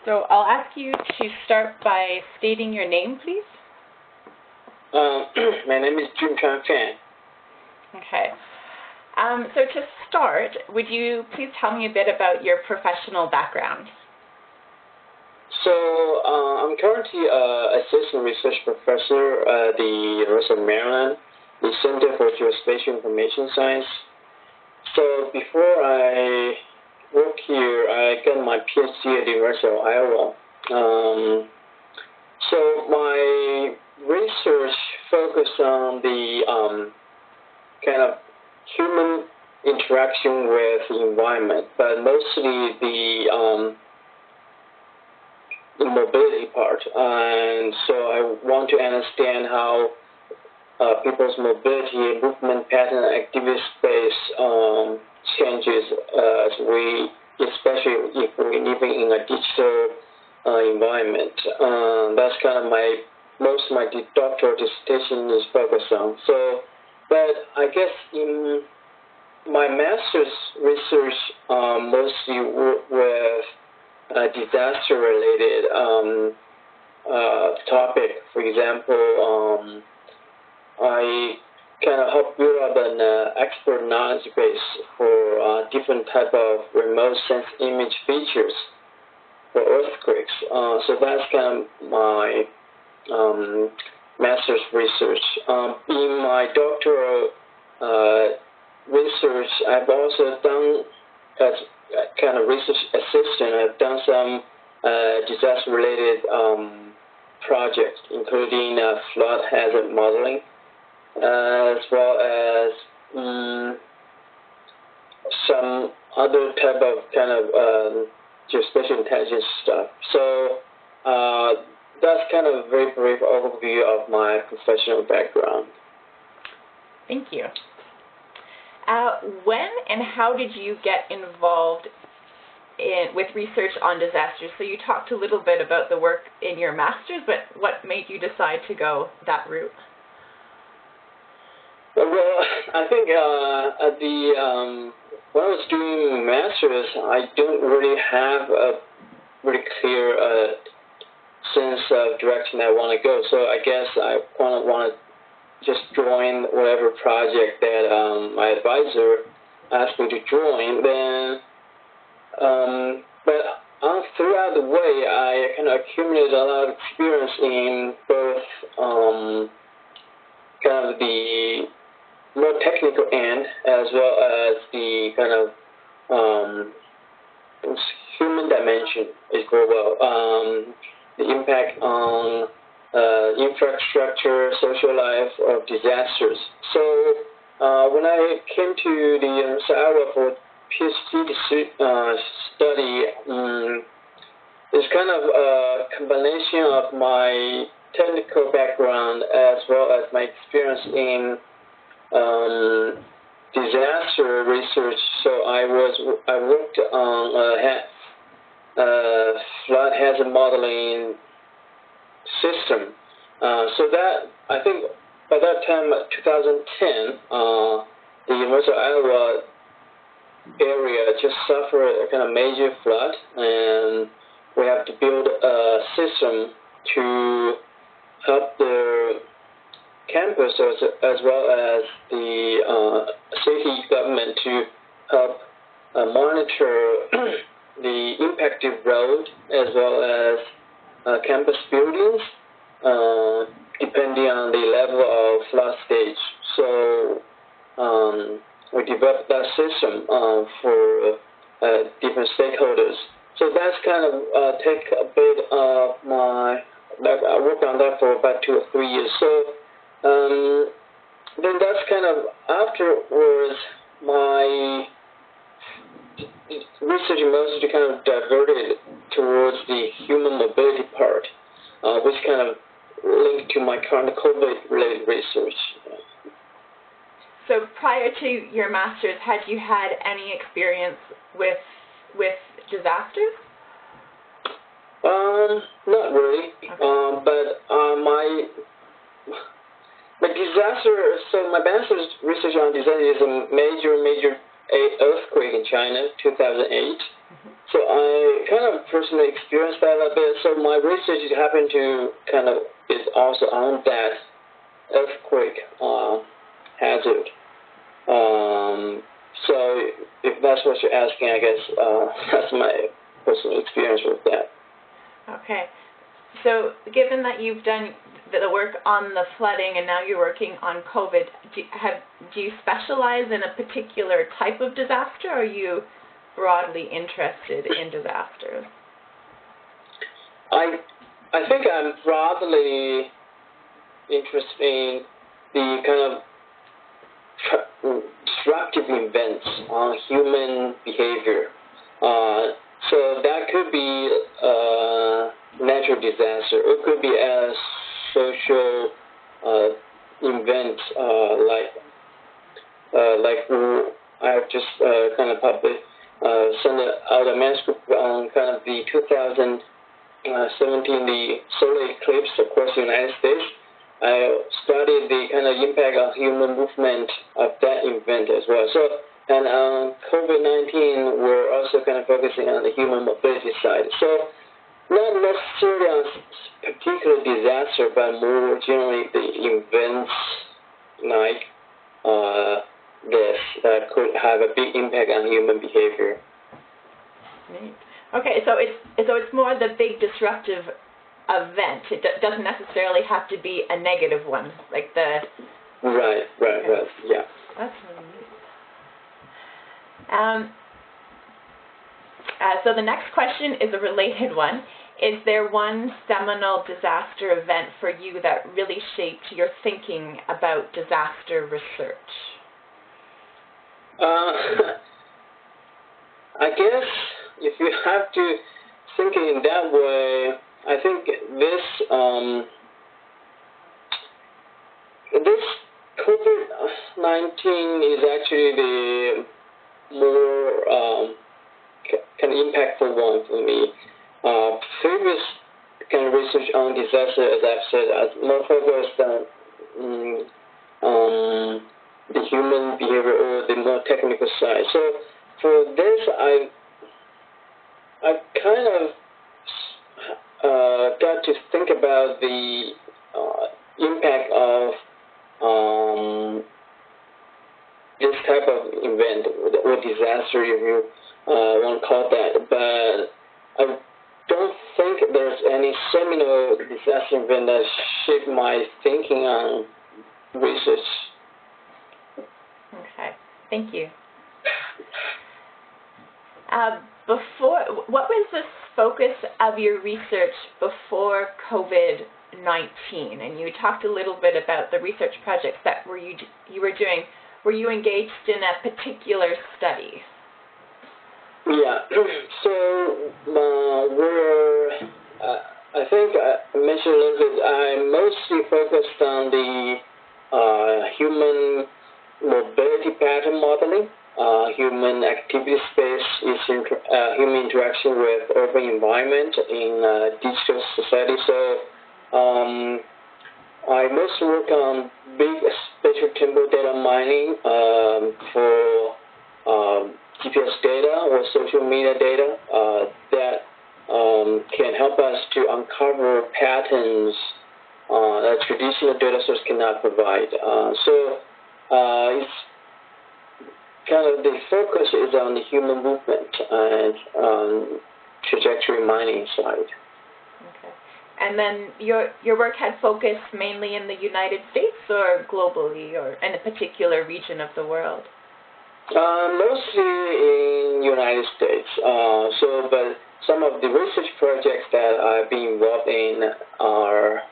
So I'll ask you to start by stating your name, please. My name is Juch. Okay. So to start, would you please tell me a bit about your professional background? So I'm currently an assistant research professor at the University of Maryland, the Center for Geospatial Information Science. So before I work here, I got my PhD at the University of Iowa. So my research focused on the kind of human interaction with the environment, but mostly the mobility part. And so I want to understand how people's mobility, movement pattern, activity space changes as especially if we're living in a digital environment. That's kind of most of my doctoral dissertation is focused on. So, but I guess in my master's research mostly with disaster-related topic. For example, I kind of help build up an expert knowledge base for different type of remote sense image features for earthquakes. So that's kind of my master's research. In my doctoral research, I've also done as kind of research assistant. I've done some disaster-related projects, including flood hazard modeling, as well as some other type of kind of geospatial intelligence stuff. So that's kind of a very brief overview of my professional background. Thank you. When and how did you get involved with research on disasters? So you talked a little bit about the work in your master's, but what made you decide to go that route? Well, I think at the when I was doing master's, I don't really have a really clear sense of direction I want to go. So I guess I kind of want to just join whatever project that my advisor asked me to join. Then, but throughout the way, I kind of accumulated a lot of experience in both kind of the more technical end as well as the kind of human dimension as well. The impact on infrastructure, social life of disasters. So when I came to the University of Iowa for PhD study, it's kind of a combination of my technical background as well as my experience in disaster research. So I worked on flood hazard modeling system. So that, I think by that time, 2010, the University of Iowa area just suffered a kind of major flood, and we have to build a system to help the campus as well as the city government to help monitor the impacted road as well as campus buildings, depending on the level of flood stage. So we developed that system for different stakeholders. So that's kind of take a bit of I worked on that for about 2 or 3 years. So then that's kind of afterwards my research mostly kind of diverted towards the human mobility part, which kind of linked to my current COVID-related research. So prior to your master's, had you had any experience with disasters? Not really. Okay. But my disaster. So my master's research on disaster is a major earthquake in China, 2008. So I kind of personally experienced that a bit. So my research happened to kind of is also on that earthquake hazard. So if that's what you're asking, I guess that's my personal experience with that. Okay. So given that you've done the work on the flooding and now you're working on COVID, do you specialize in a particular type of disaster, or are you broadly interested in disasters? I think I'm broadly interested in the kind of disruptive events on human behavior. So that could be natural disaster. It could be a social event like I've just kind of published, sent out a manuscript on kind of the 2017 the solar eclipse across the United States. I studied the kind of impact on human movement of that event as well. So, and on COVID-19, we're also kind of focusing on the human mobility side. So, not necessarily on particular disaster, but more generally the events like this that could have a big impact on human behavior. Right. Okay, so it's more the big disruptive event. It doesn't necessarily have to be a negative one, like the. Right. Yeah. That's really neat. So the next question is a related one. Is there one seminal disaster event for you that really shaped your thinking about disaster research? I guess if you have to think in that way, I think this COVID-19 is actually the more kind of impactful one for me. Previous kind of research on disaster, as I've said, is more focused on the human behavior or the more technical side. So for this, I kind of got to think about the impact of this type of event or disaster, if you want to call that. But I don't think there's any seminal disaster event that shaped my thinking on research. Okay, thank you. What was the focus of your research before COVID-19? And you talked a little bit about the research projects that you were doing. Were you engaged in a particular study? Yeah. So I think I mentioned a little bit. I mostly focused on the human mobility pattern modeling. Human activity space is human interaction with urban environment in digital society. So I mostly work on big spatial temporal data mining for GPS data or social media data that can help us to uncover patterns that traditional data source cannot provide. So it's kind of the focus is on the human movement and trajectory mining side. Okay. And then your work had focused mainly in the United States or globally or in a particular region of the world? Mostly in United States. But some of the research projects that I've been involved in are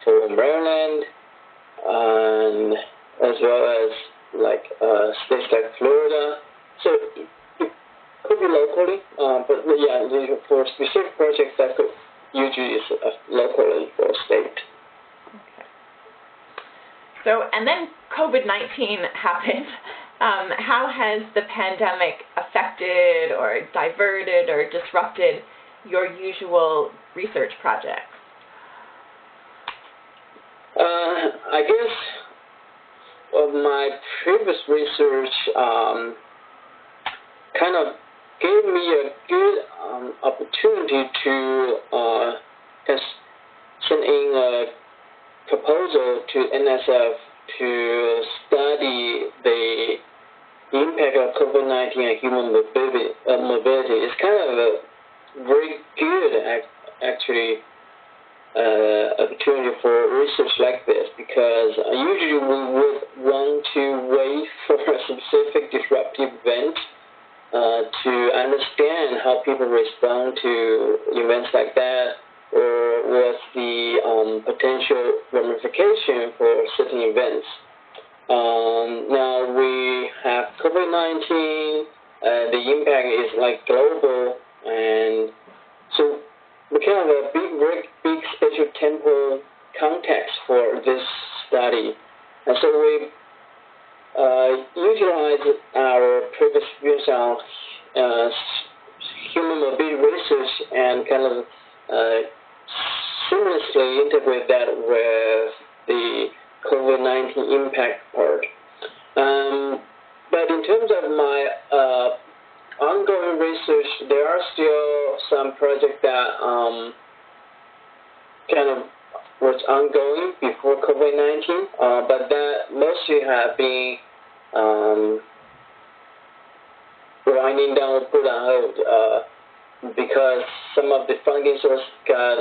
for Maryland, and as well as like states like Florida. So it could be locally, but yeah, for specific projects that could usually is locally for a state. Okay. So, and then COVID-19 happened. How has the pandemic affected or diverted or disrupted your usual research projects? I guess of my previous research, kind of gave me a good opportunity to just send in a proposal to NSF to study the impact of COVID-19 on human mobility. It's kind of a very good, actually, opportunity for research like this, because usually we would want to wait for a specific disruptive event to understand how people respond to events like that, or what's the potential ramification for certain events. Now we have COVID-19, the impact is like global, and so we kind of a very big spatial temporal context for this study. And so we utilize our previous views on human mobility research and kind of seamlessly integrate that with the COVID-19 impact part. But in terms of my ongoing research, there are still some projects that kind of was ongoing before COVID-19, but that mostly have been winding down or put on hold because some of the funding sources got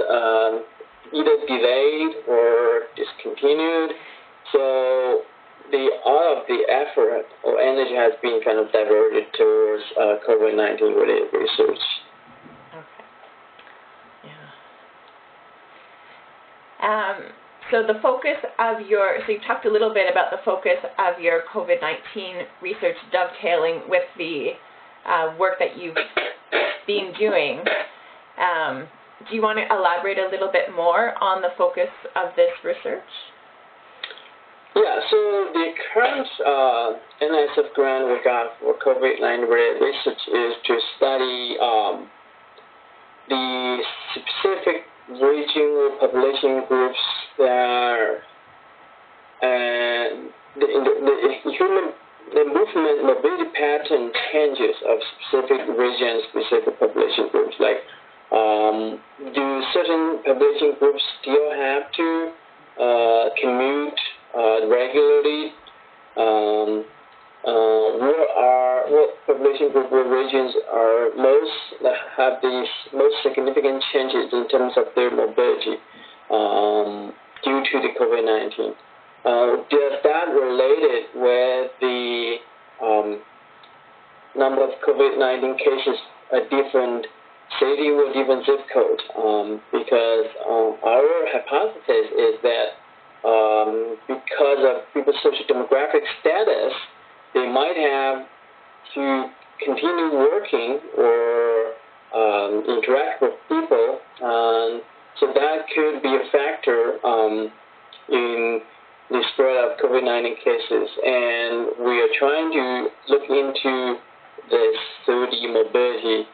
either delayed or discontinued. So all of the effort or energy has been kind of diverted towards COVID-19 related research. Okay. Yeah. So the focus of so you talked a little bit about the focus of your COVID-19 research dovetailing with the work that you've been doing. Do you want to elaborate a little bit more on the focus of this research? Yeah, so the current NSF grant we got for COVID-19 related research is to study the specific regional population groups that the movement mobility pattern changes of specific regions, specific population groups. Like, do certain population groups still have to commute regularly? What population group or regions are have these most significant changes in terms of their mobility due to the COVID-19? Does that related with the number of COVID-19 cases at different city or different zip code? Because our hypothesis is that because of people's social demographic status, they might have to continue working or interact with people, so that could be a factor in the spread of COVID-19 cases. And we are trying to look into this through the mobility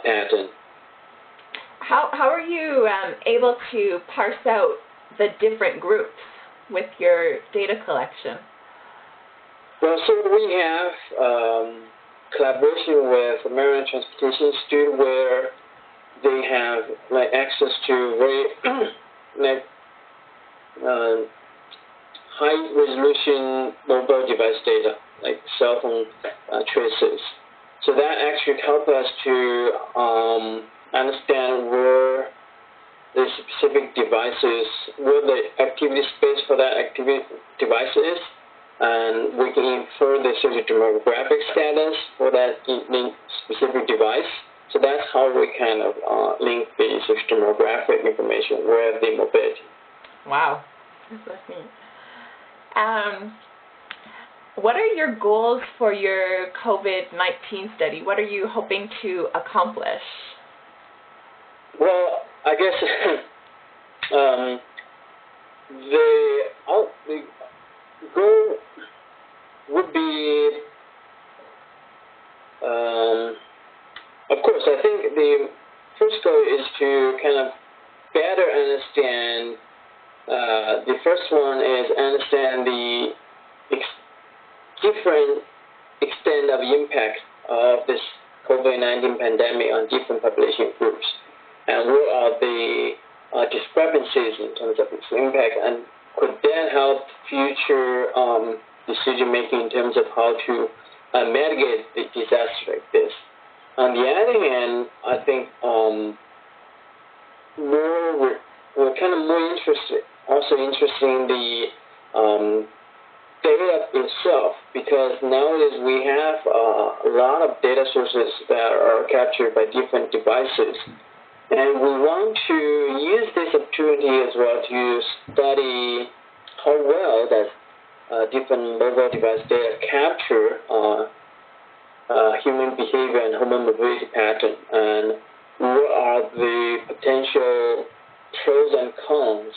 pattern. How are you able to parse out the different groups with your data collection? Well, so we have collaboration with American Transportation Institute, where they have access to very high resolution mobile device data, like cell phone traces. So that actually helps us to understand where the specific devices, where the activity space for that activity device is, and we can infer the social demographic status for that specific device. So that's how we kind of link the social demographic information with the mobility. Wow, that's neat. What are your goals for your COVID-19 study? What are you hoping to accomplish? Well, I guess the goal would be, of course, I think the first goal is to kind of better understand, the first one is understand the different extent of impact of this COVID-19 pandemic on different population groups, and what are the discrepancies in terms of its impact, and could that help future decision making in terms of how to mitigate the disaster like this. On the other hand, I think we're kind of more interested in the data itself, because nowadays we have a lot of data sources that are captured by different devices, and we want to use this opportunity as well to study how well that different mobile device data capture human behavior and human mobility pattern, and what are the potential pros and cons,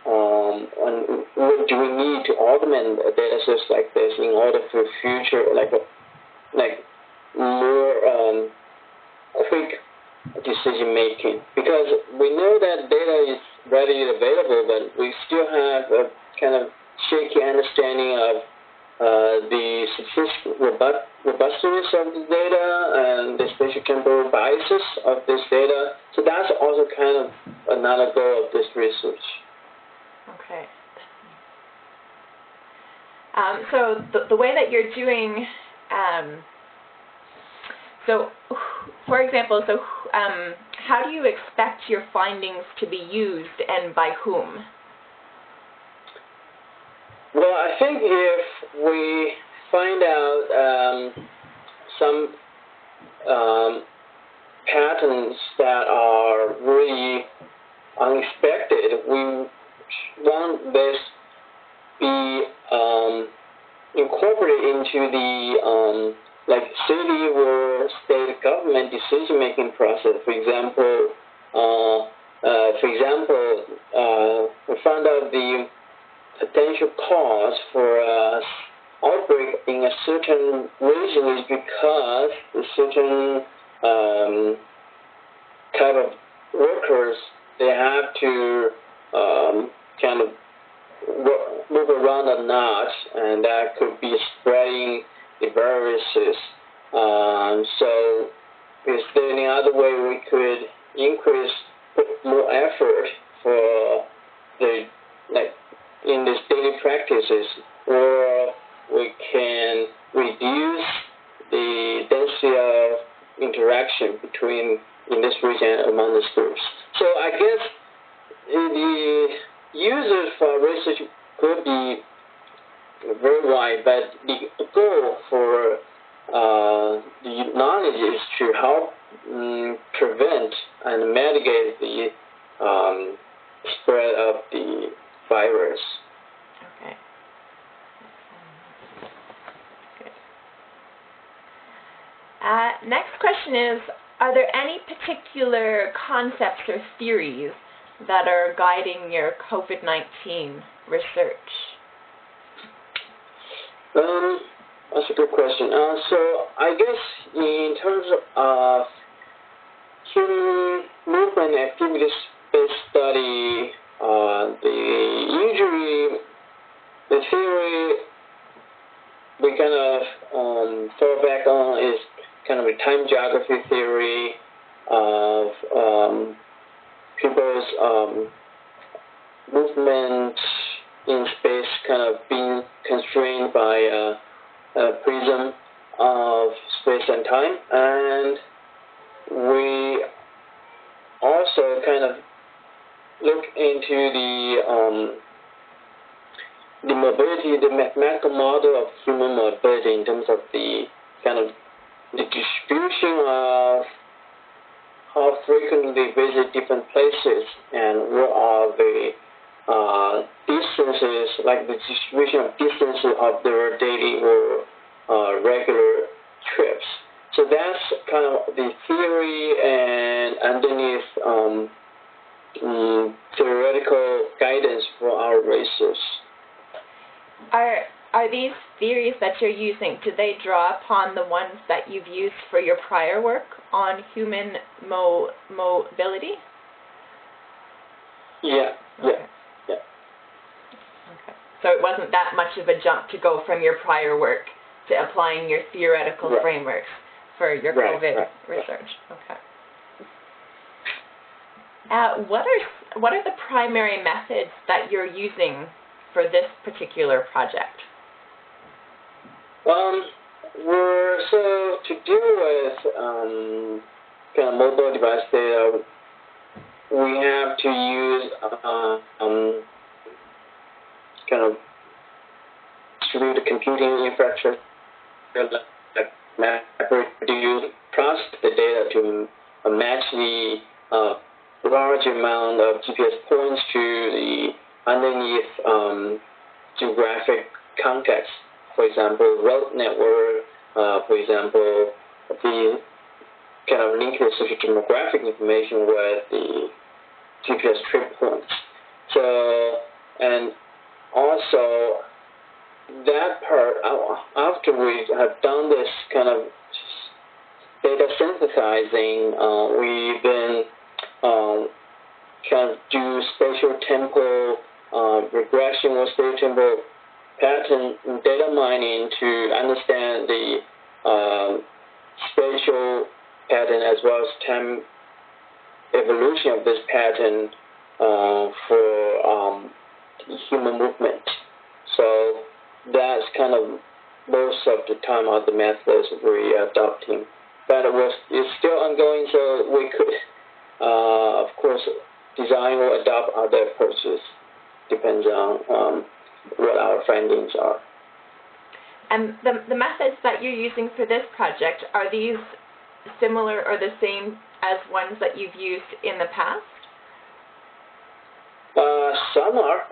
and what do we need to augment a data source like this in order for future more quick decision making, because we know that data is readily available, but we still have a kind of shaky understanding of the robustness of the data and the spatial temporal biases of this data. So that's also kind of another goal of this research. Okay. So the way that you're doing, so for example, how do you expect your findings to be used and by whom? Well, I think if we find out some patterns that are really unexpected, we want this be incorporated into the city or state government decision-making process. For example, we found out the potential cause for outbreak in a certain region is because a certain type of workers, they have to kind of move around a notch, and that could be spreading the viruses. So is there any other way we could put more effort for the in these daily practices, or we can reduce the density of interaction in this region among the groups. So I guess the users for research could be very wide, but the goal for the knowledge is to help prevent and mitigate the spread of the virus. Okay. Good. Next question is, are there any particular concepts or theories that are guiding your COVID-19 research? That's a good question. So I guess in terms of human movement activities-based study, the theory we kind of fall back on is kind of a time geography theory of people's movement in space kind of being constrained by a prism of space and time, and we also kind of look into the mobility, the mathematical model of human mobility in terms of the kind of the distribution of how frequently they visit different places and what are the distances, like the distribution of distances of their daily or regular trips. So that's kind of the theory, and underneath theoretical guidance for our research. Are these theories that you're using, do they draw upon the ones that you've used for your prior work on human mobility? Yeah. Okay. So it wasn't that much of a jump to go from your prior work to applying your theoretical frameworks. for your COVID research. Okay. What are the primary methods that you're using for this particular project? So to deal with kind of mobile device data, we have to use kind of distributed computing infrastructure, like MapReduce, process the data to match the large amount of GPS points to the underneath geographic context. For example, road network, for example, the kind of link the socio-demographic information with the GPS trip points. So, and also that part, after we have done this kind of data synthesizing, we've been kind of do spatial temporal regression or spatial temporal pattern data mining to understand the spatial pattern as well as time evolution of this pattern for human movement. So that's kind of most of the time of the methods we're adopting. But it's still ongoing, so we could, of course, design or adopt other approaches. Depends on what our findings are. And the methods that you're using for this project, are these similar or the same as ones that you've used in the past? Some are.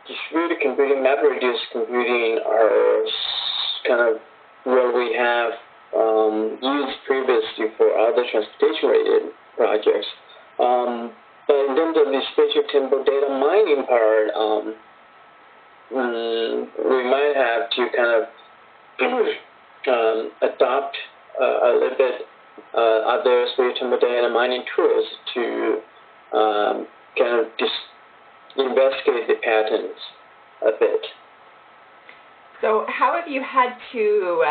Distributed computing, MapReduce computing are kind of what we have used previously for other transportation-related projects. But in terms of the spatial temporal data mining part, we might have to kind of adopt a little bit other spatial temporal data mining tools to kind of investigate the patterns a bit. So how have you had to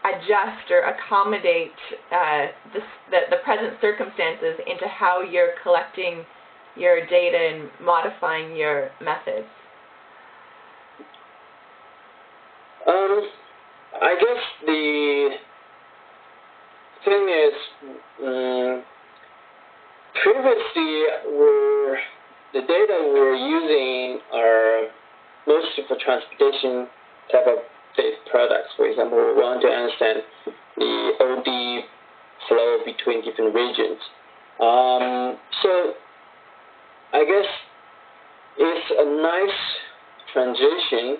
adjust or accommodate the present circumstances into how you're collecting your data and modifying your methods? I guess the thing is, previously the data we're using are mostly for transportation type of based products. For example, we want to understand the OD flow between different regions. So I guess it's a nice transition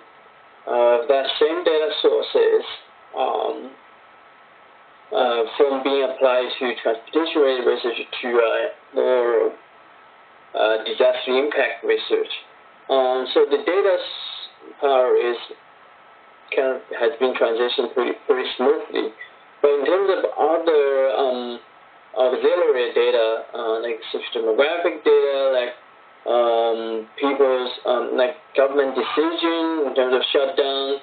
of that same data sources from being applied to transportation-related research to more disaster impact research. So the data part is kind of has been transitioned pretty smoothly. But in terms of other auxiliary data, like socio-demographic data, like people's like government decision in terms of shutdown,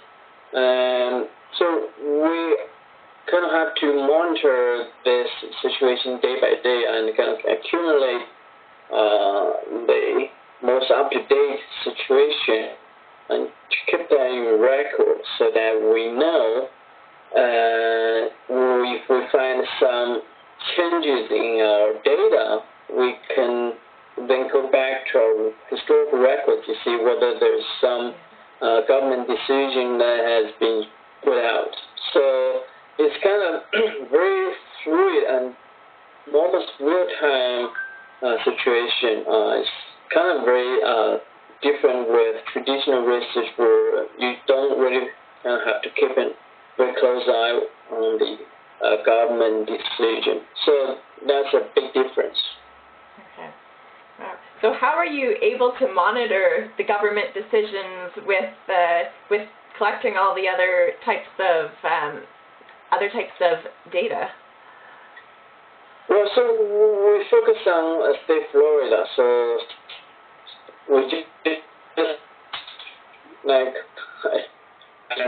so we kind of have to monitor this situation day by day and kind of accumulate the most up-to-date situation and to keep that in record so that we know if we find some changes in our data, we can then go back to our historical record to see whether there's some government decision that has been put out. So it's kind of very fluid and almost real-time situation. It's kind of very different with traditional research where you don't really have to keep a very close eye on the government decision. So that's a big difference. Okay. Wow. So how are you able to monitor the government decisions with collecting all the other types of data? Well, so we focus on state Florida, so we just like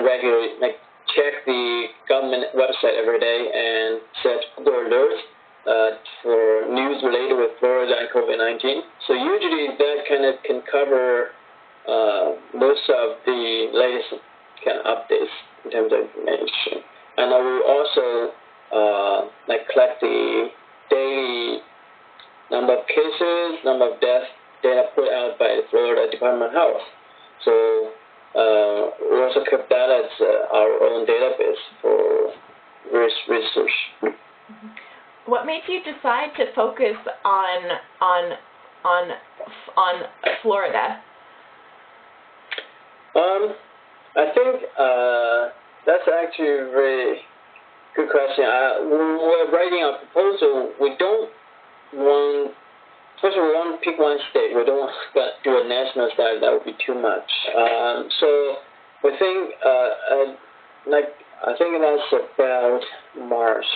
regularly like check the government website every day and set Google alerts for news related with Florida and COVID-19. So usually that kind of can cover most of the latest kind of updates in terms of information. And I will also collect the daily number of cases, number of deaths data put out by the Florida Department of Health. So we also kept that as our own database for research. Mm-hmm. What made you decide to focus on Florida? I think that's actually a very good question. We're writing our proposal. We don't want. First of all, we want to pick one state. We don't want to do a national study. That would be too much. So we think, I think that's about March.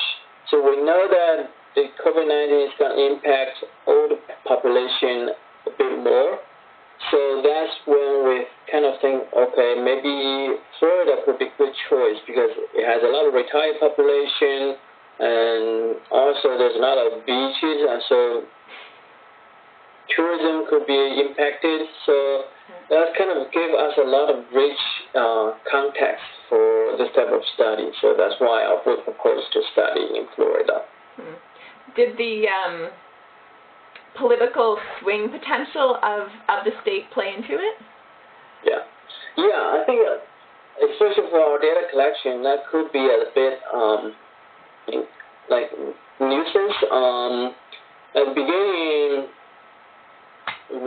So we know that the COVID-19 is going to impact all the population a bit more. So that's when we kind of think, okay, maybe Florida could be a good choice because it has a lot of retired population, and also there's a lot of beaches, and so tourism could be impacted. So that kind of gave us a lot of rich context for this type of study. So that's why I proposed to study in Florida. Did the political swing potential of the state play into it? Yeah, I think especially for our data collection, that could be a bit like nuisance. At the beginning,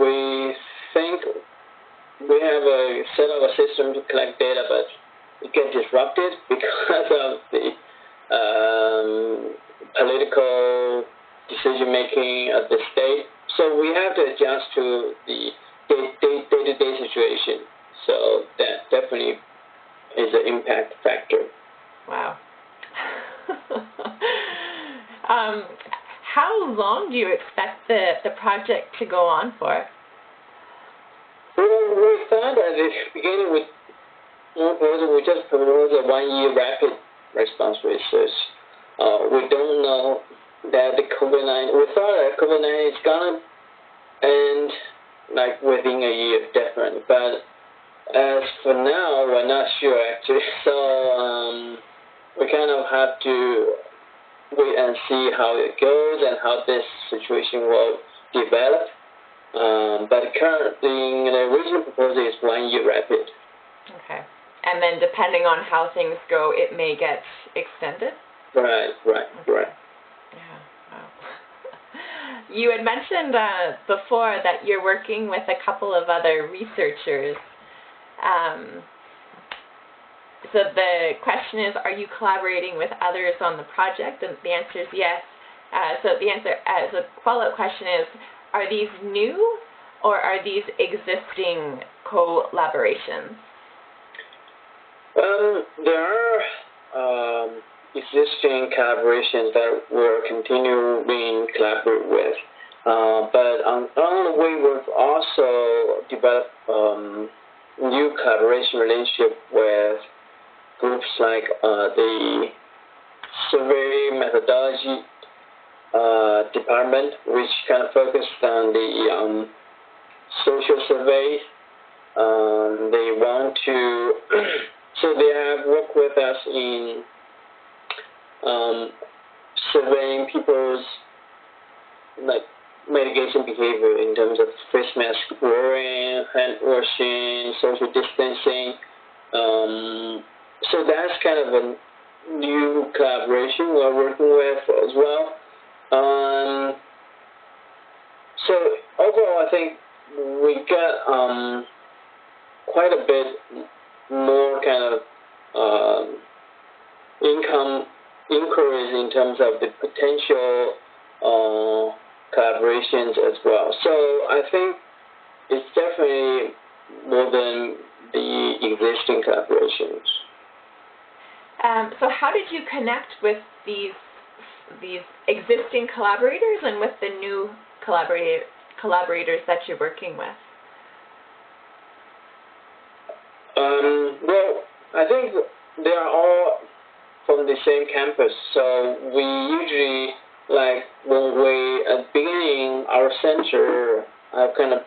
we think we have set up a system to collect data, but it gets disrupted because of the political decision-making at the state. So we have to adjust to the day-to-day situation. So that definitely is an impact factor. Wow. How long do you expect the project to go on for? Well, we thought at the beginning we just proposed a 1-year rapid response research. We don't know that the COVID-19, we thought that COVID-19 is going to end like within a year, definitely. But as for now, we're not sure actually. So we kind of have to wait and see how it goes and how this situation will develop. But currently, the original proposal is 1 year rapid. Okay. And then depending on how things go, it may get extended? Right. Yeah. Wow. You had mentioned before that you're working with a couple of other researchers. So the question is, are you collaborating with others on the project? And the answer is yes. So the answer, the follow-up question is, are these new or are these existing collaborations? There are existing collaborations that we're continuing to collaborate with. But on the way, we've also developed new collaboration relationship with groups like the survey methodology department, which kind of focused on the social surveys. They want to, so they have worked with us in surveying people's like mitigation behavior in terms of face mask wearing, hand washing, social distancing. So that's kind of a new collaboration we're working with as well. So overall, I think we got quite a bit more kind of inquiries in terms of the potential collaborations as well. So I think it's definitely more than the existing collaborations. So how did you connect with these existing collaborators and with the new collaborators that you're working with? Well, I think they are all from the same campus. So we usually, like when we beginning our center, I've kind of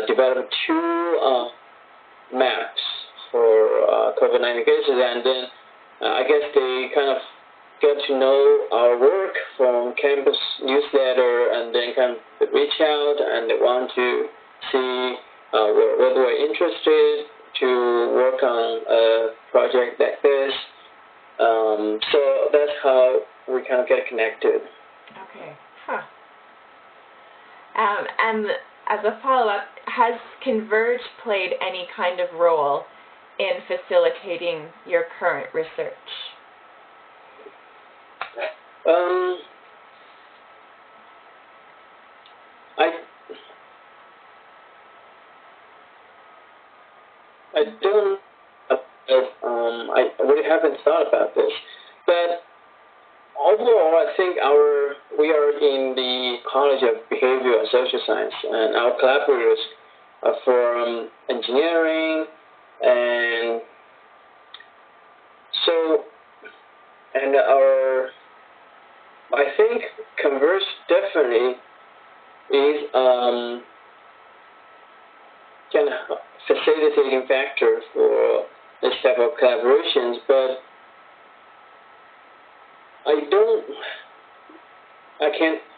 developed two maps for COVID-19 cases, and then I guess they kind of get to know our work from campus newsletter, and then kind of reach out and they want to see whether we're interested to work on a project like this. So that's how we kind of get connected. Okay. Huh. And as a follow-up, has Converge played any kind of role in facilitating your current research? I don't. I really haven't thought about this, but overall, I think we are in the College of Behavioral and Social Science, and our collaborators are from engineering, and so, and I think Converge definitely is kind of facilitating factor for this type of collaborations, but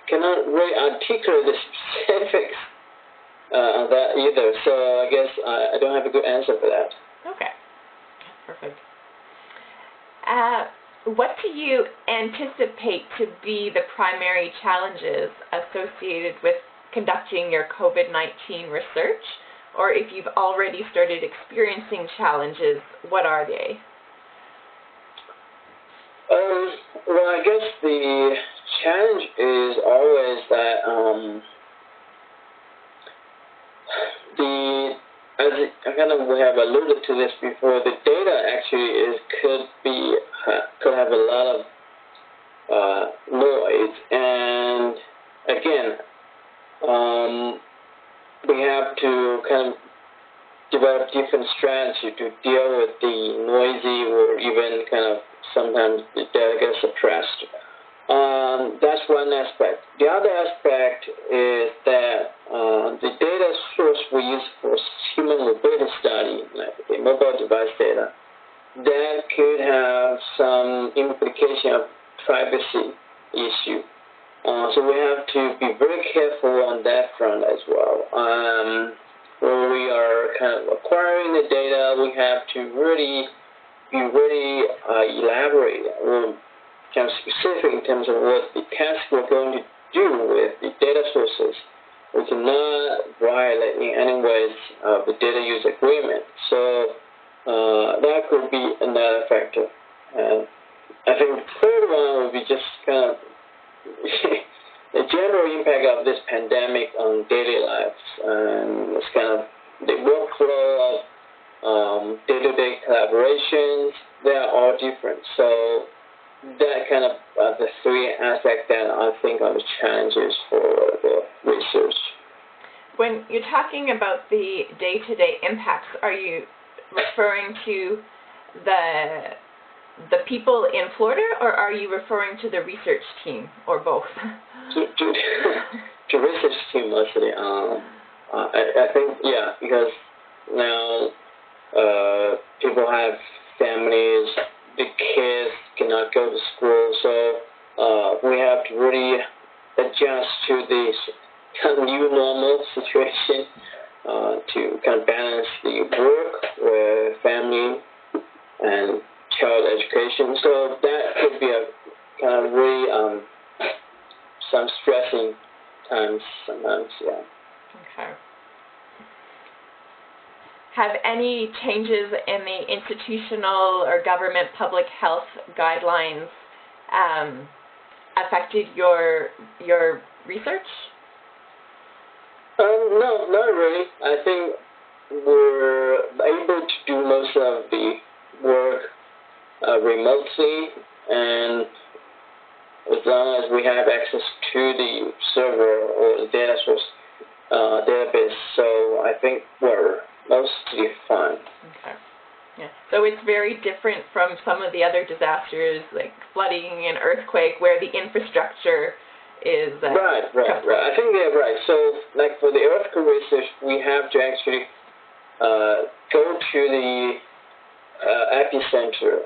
cannot really articulate the specifics on that either. So I guess I don't have a good answer for that. Okay, perfect. What do you anticipate to be the primary challenges associated with conducting your COVID-19 research? Or if you've already started experiencing challenges, what are they? Well, I guess the challenge is always that we have alluded to this before, the data actually could have a lot of noise, and again, we have to kind of develop different strategy to deal with the noisy or even kind of sometimes the data gets suppressed. That's one aspect. The other aspect is that the data source we use for human mobility study, like the mobile device data, that could have some implication of privacy issue. So we have to be very careful on that front as well. When we are kind of acquiring the data, we have to really be elaborate or kind of specific in terms of what the task we're going to do with the data sources. We cannot violate in any ways the data use agreement. So that could be another factor. I think the third one would be just kind of the general impact of this pandemic on daily lives, and it's kind of the workflow of day-to-day collaborations. They are all different. So that kind of the three aspects that I think are the challenges for the research. When you're talking about the day-to-day impacts, are you referring to the people in Florida, or are you referring to the research team, or both? To research team mostly. I think, yeah, because now people have families, the kids cannot go to school, so we have to really adjust to this kind of new normal situation to kind of balance the work with family and child education. So that could be a kind of really some stressing times sometimes, yeah. Okay. Have any changes in the institutional or government public health guidelines affected your research? No, not really. I think we're able to do most of the work remotely, and as long as we have access to the server or the data source database, so I think we're mostly fine. Okay. Yeah. So it's very different from some of the other disasters like flooding and earthquake where the infrastructure is right. I think they're right. So like for the earthquake research, we have to actually go to the epicenter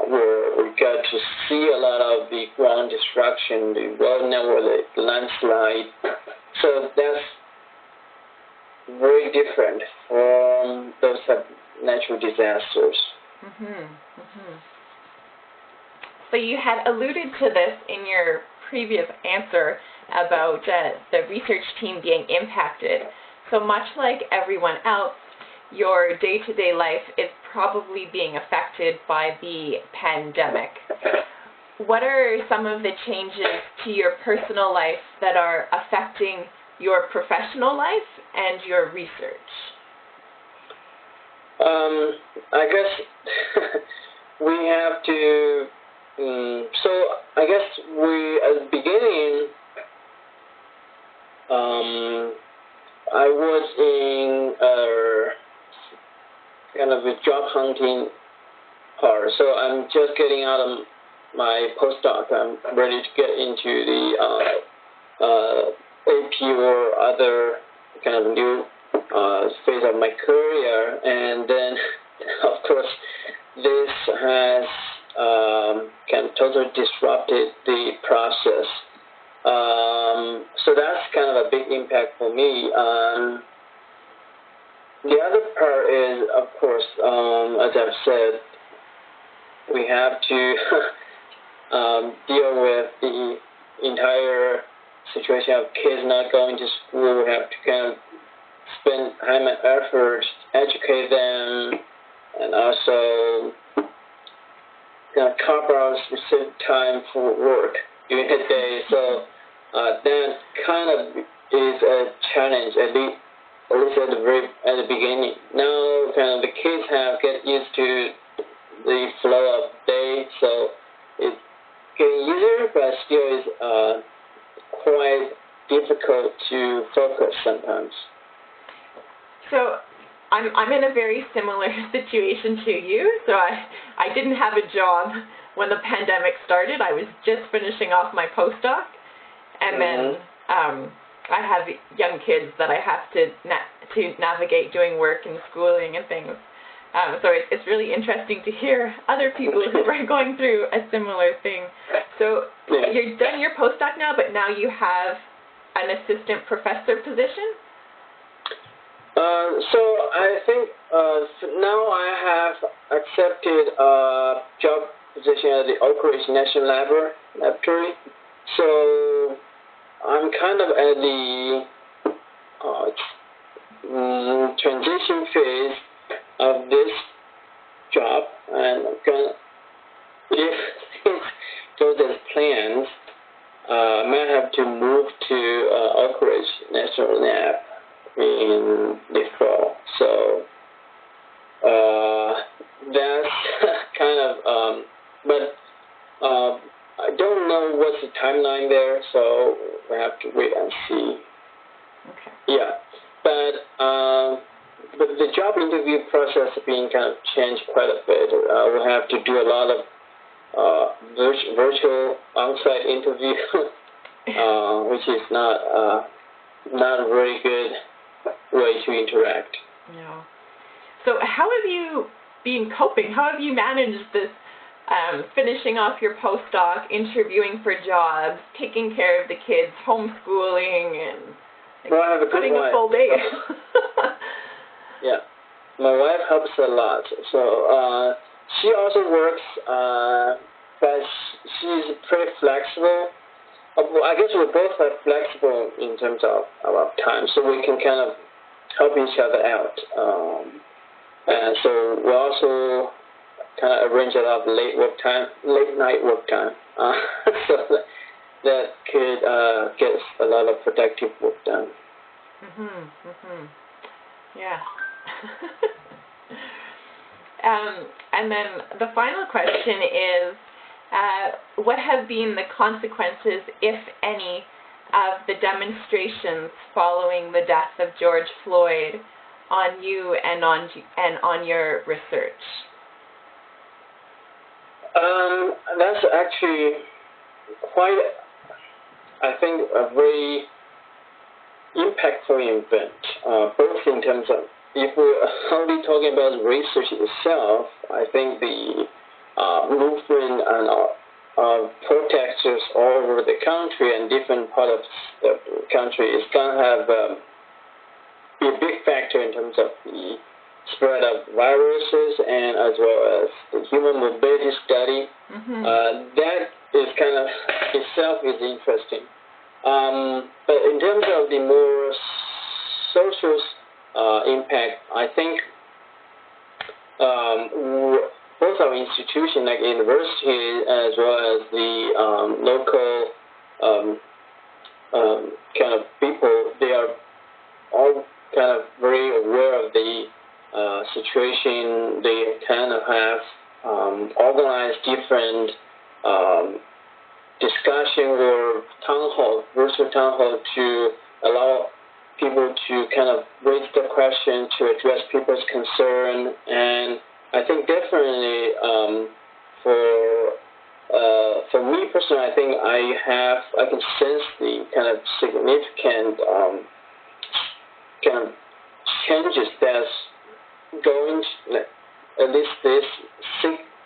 where we got to see a lot of the ground destruction, the road network, the landslide. So that's very different from those natural disasters. So you had alluded to this in your previous answer about the research team being impacted. So much like everyone else, your day-to-day life is probably being affected by the pandemic. What are some of the changes to your personal life that are affecting your professional life and your research? I guess we have to, so I guess at the beginning, I was in kind of a job hunting part. So I'm just getting out of my postdoc. I'm ready to get into the AP or other kind of new phase of my career. And then, of course, this has kind of totally disrupted the process. So that's kind of a big impact for me. The other part is, of course, as I've said, we have to deal with the entire situation of kids not going to school. We have to kind of spend time and effort, educate them, and also kind of carve out specific time for work during the day. So that kind of is a challenge, at least at the beginning. Now, kind of the kids have get used to the flow of day, so it's getting easier, but still is quite difficult to focus sometimes. So I'm in a very similar situation to you. So I didn't have a job when the pandemic started. I was just finishing off my postdoc, and then I have young kids that I have to navigate doing work and schooling and things. So it's really interesting to hear other people who are going through a similar thing. So you're done your postdoc now, but now you have an assistant professor position? So I think now I have accepted a job position at the Oak Ridge National Laboratory. So I'm kind of at the transition phase of this job, and if things go as planned, I might have to move to Oak Ridge National Lab in the fall. So that's kind of, but I don't know what's the timeline there, so we have to wait and see. Okay. Yeah, but the job interview process has been kind of changed quite a bit. We have to do a lot of virtual on-site interview, which is not a very good way to interact. No. So how have you been coping? How have you managed this finishing off your postdoc, interviewing for jobs, taking care of the kids, homeschooling, and I have a putting good a full day? Yeah. My wife helps a lot. So she also works, but she's pretty flexible. I guess we both are flexible in terms of our time, so we can kind of help each other out. And so we also kind of arrange a lot of late night work time, so that could get a lot of productive work done. Yeah. And then the final question is, what have been the consequences, if any, of the demonstrations following the death of George Floyd on you and on your research? That's actually quite, I think, a very impactful event, both in terms of, if we're only talking about research itself, I think the movement and protesters all over the country and different parts of the country is going to have be a big factor in terms of the spread of viruses and as well as the human mobility study. That is kind of itself is interesting. But in terms of the more social impact, I think both our institutions, like university, as well as the local kind of people, they are all kind of very aware of the situation. They kind of have organized different discussion or virtual town hall to allow people to kind of raise the question, to address people's concern. And I think definitely for me personally, I think I can sense the kind of significant kind of changes that's going to, at least this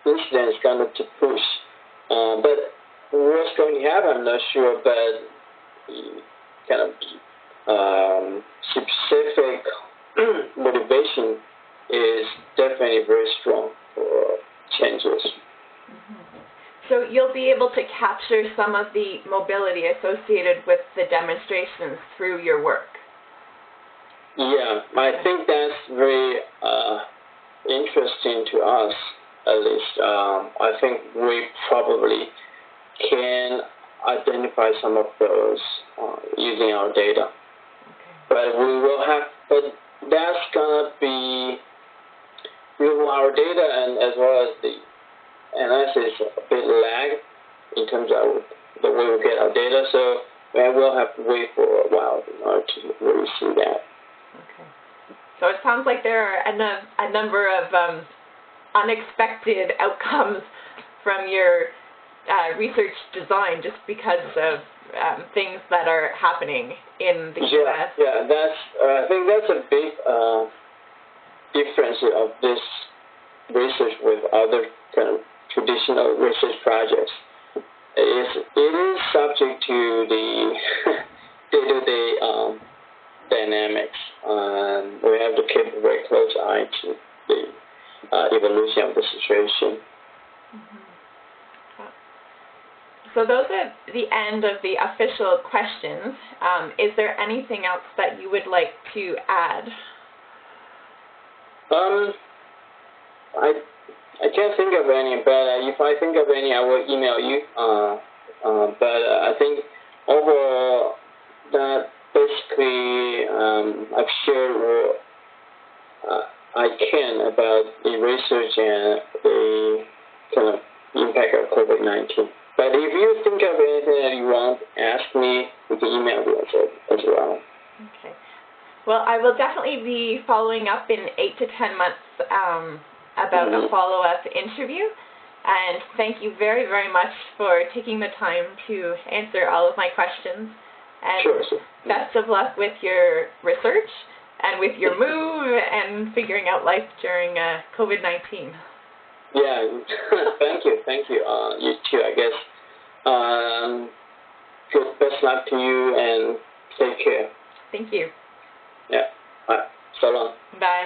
incident is going to push. But what's going to happen, I'm not sure, but kind of specific motivation is definitely very strong for changes. So you'll be able to capture some of the mobility associated with the demonstrations through your work. Yeah, I think that's very interesting to us, at least. I think we probably can identify some of those using our data. But we will have, but that's gonna be, our data and as well as the analysis a bit lag in terms of the way we get our data, so we will have to wait for a while in order to really see that. Okay. So it sounds like there are a number of unexpected outcomes from your research design just because of things that are happening in the U.S. Yeah, that's. I think that's a big difference of this research with other kind of traditional research projects. It is subject to the day-to-day dynamics. We have to keep a very close eye to the evolution of the situation. So those are the end of the official questions. Is there anything else that you would like to add? I can't think of any, but if I think of any, I will email you. But I think overall that basically I've shared what I can about the research and the kind of impact of COVID-19. But if you think of anything that you want to ask me, you can email me as well. Okay. Well, I will definitely be following up in 8 to 10 months about a follow-up interview. And thank you very, very much for taking the time to answer all of my questions. And sure. Best of luck with your research and with your move and figuring out life during COVID-19. Yeah, thank you. You too, I guess. Good, best luck to you and take care. Thank you. Yeah, all right, so long. Bye.